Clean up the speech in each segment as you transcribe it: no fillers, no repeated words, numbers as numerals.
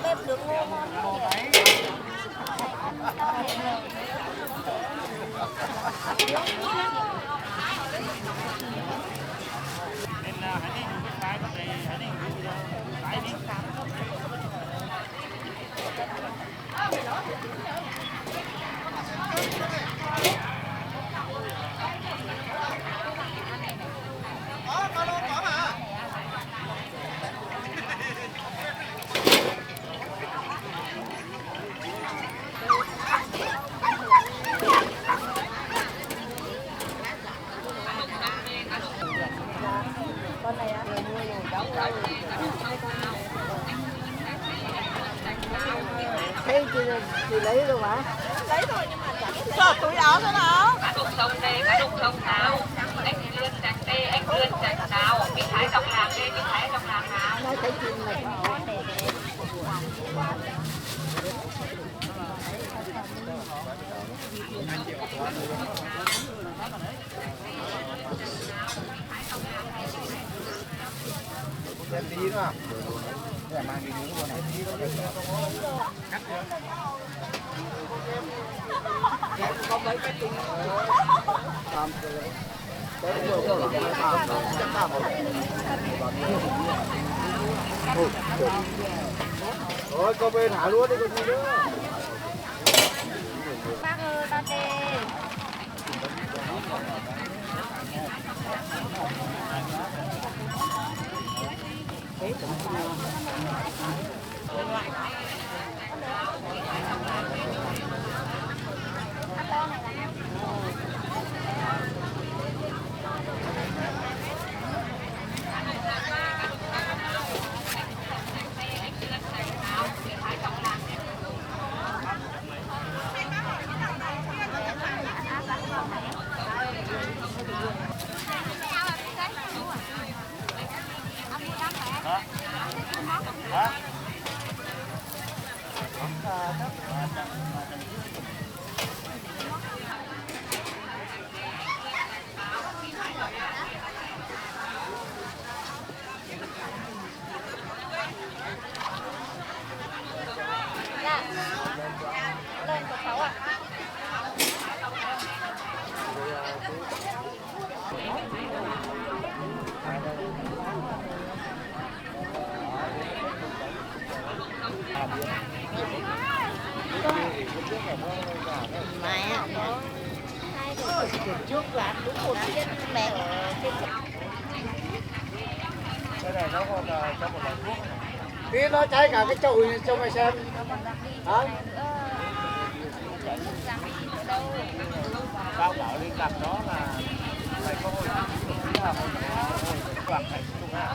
Bếp được ngon ngon. Con này á, thế chị lấy luôn hả? Lấy thôi nhưng mà cho túi áo thôi nào. Cá đục sông đây, cá đục sông nào? Anh lươn chặt đây, anh lươn chặt nào? Cái thái dọc hàng đây, cái thái dọc hàng nào? Nói thấy chim này. Em tí nữa. Để mang cái miếng của này tí nữa. Cắt chưa? Có mấy cái tinh. Rồi cô bên thả luôn đi con gì nữa. Bác ơi, ba tê. Lên của cháu ạ. Mai á, hai cái trước là đúng một viên mẹ. Cái này nó còn cho một loại thuốc này. Tí nó cháy cả cái chậu này cho mày xem. Hả? Tao bảo đi gặp nó là mày có hồi là quảng thành chung à.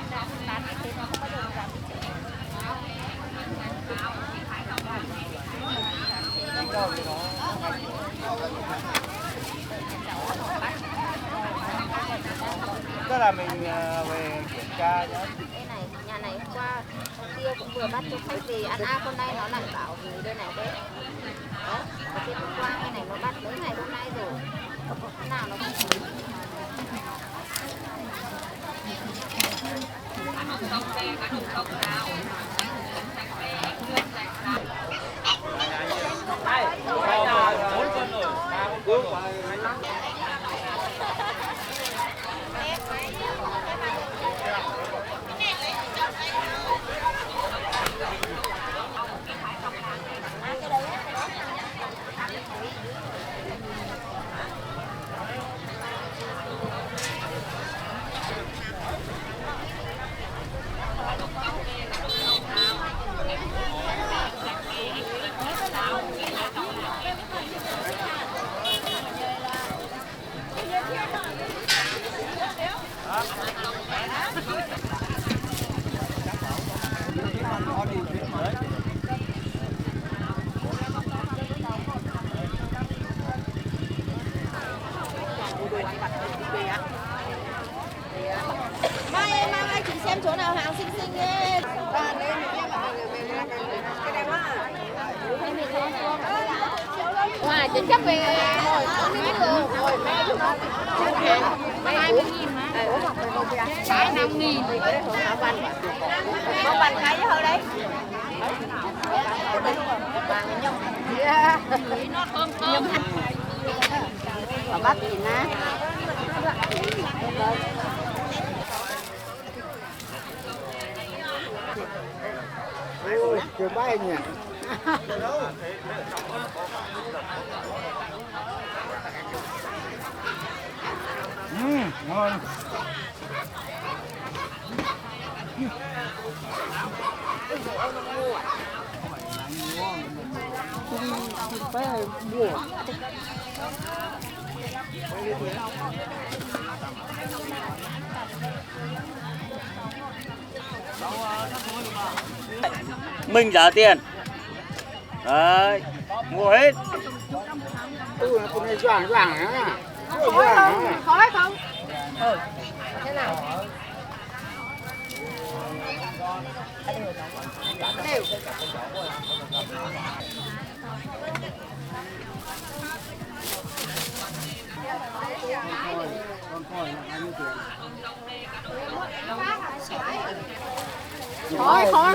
Tức là mình về kiểm tra nhá. Đây này, nhà này hôm qua ông kia cũng vừa bắt cho khách về ăn con nay nó lại bảo gì đây này đấy. Đó, ở trên hôm qua cái này nó bắt mấy ngày hôm nay rồi. Cái nào nó cũng Sông đây, cá đục sông nào? Mai em mang anh chị xem chỗ nào hàng xinh xinh ấy. Wow, chính chắc về ngồi không biết luôn. Ngồi mẹ luôn. 20.000 mà. cái 5.000 thì cái hảo bánh cái chứ thôi đấy và bắt gì ná Chưa bay nhỉ. Ngon. Mình trả tiền. Đấy, mua hết. Con này doảng á. khói không thế nào đều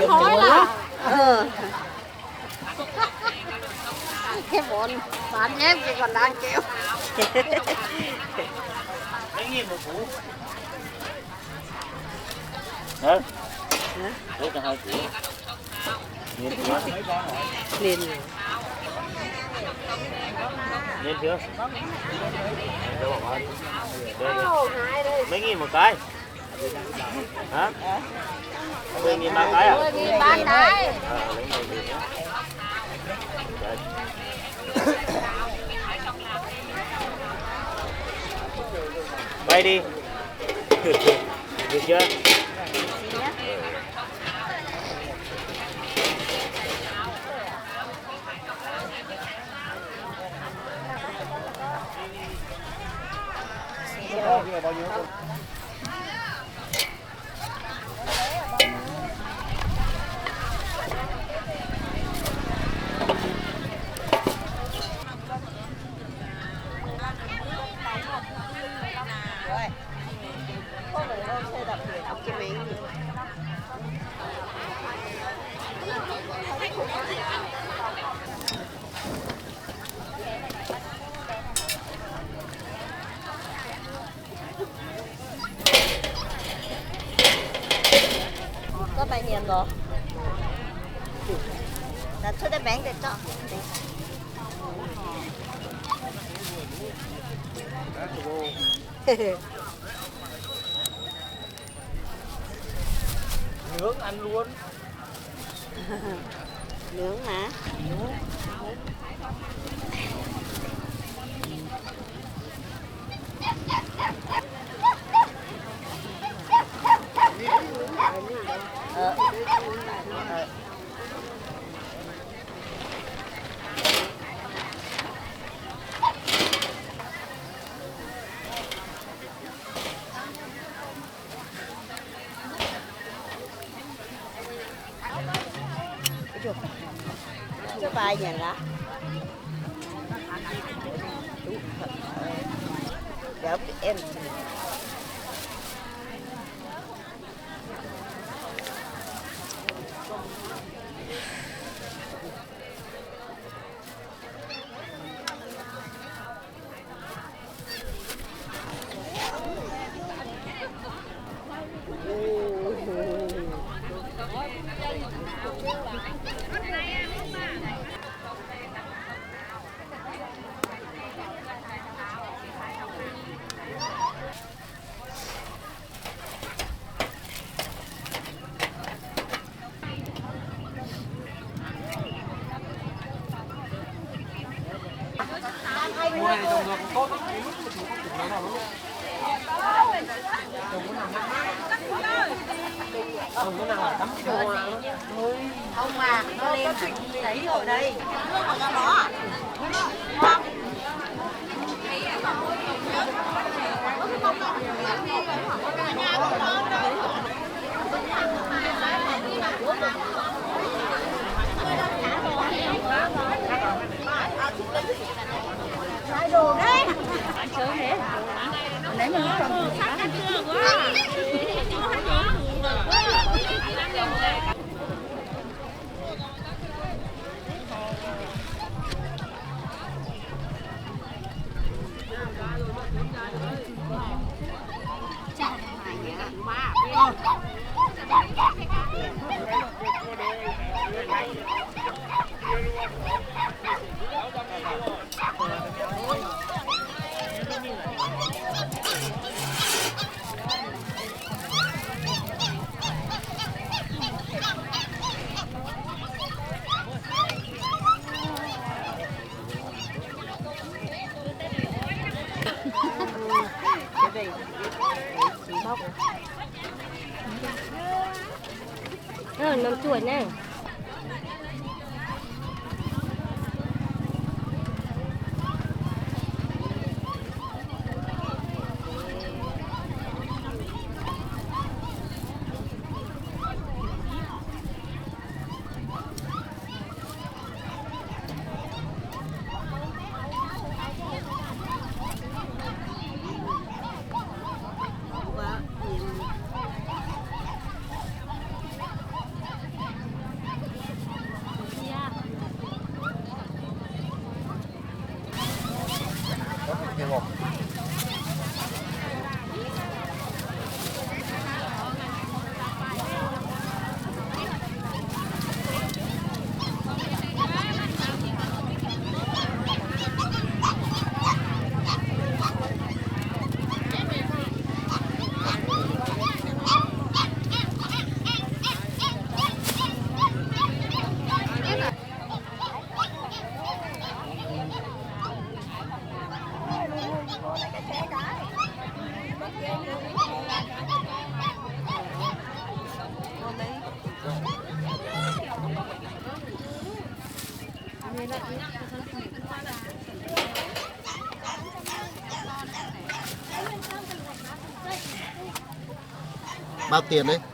khói là cái bọn bạn em chỉ còn đang kêu Mấy nghìn một củ. Hả? Đấy là 2 củ. Nhìn chưa? liền Nhìn chưa? Đây. Mấy nghìn một cái? Hả? 10.000 ba cái à? 10.000 ba cái. Lấy 10.000 nhá. Bay đi. Được chưa? Bao nhiêu? Có bao nhiêu rồi? Đã出得名就得。 Nướng ăn luôn. Nướng hả? Coba aja lah. Jawab em. Mua này trồng được tốt lắm. Trồng cái nào là tắm hoa. Không mà nó lên thấy rồi đây. Đồ đấy. Sớm thế. Lấy mình còn น้ำสวยแน่bao tiền đấy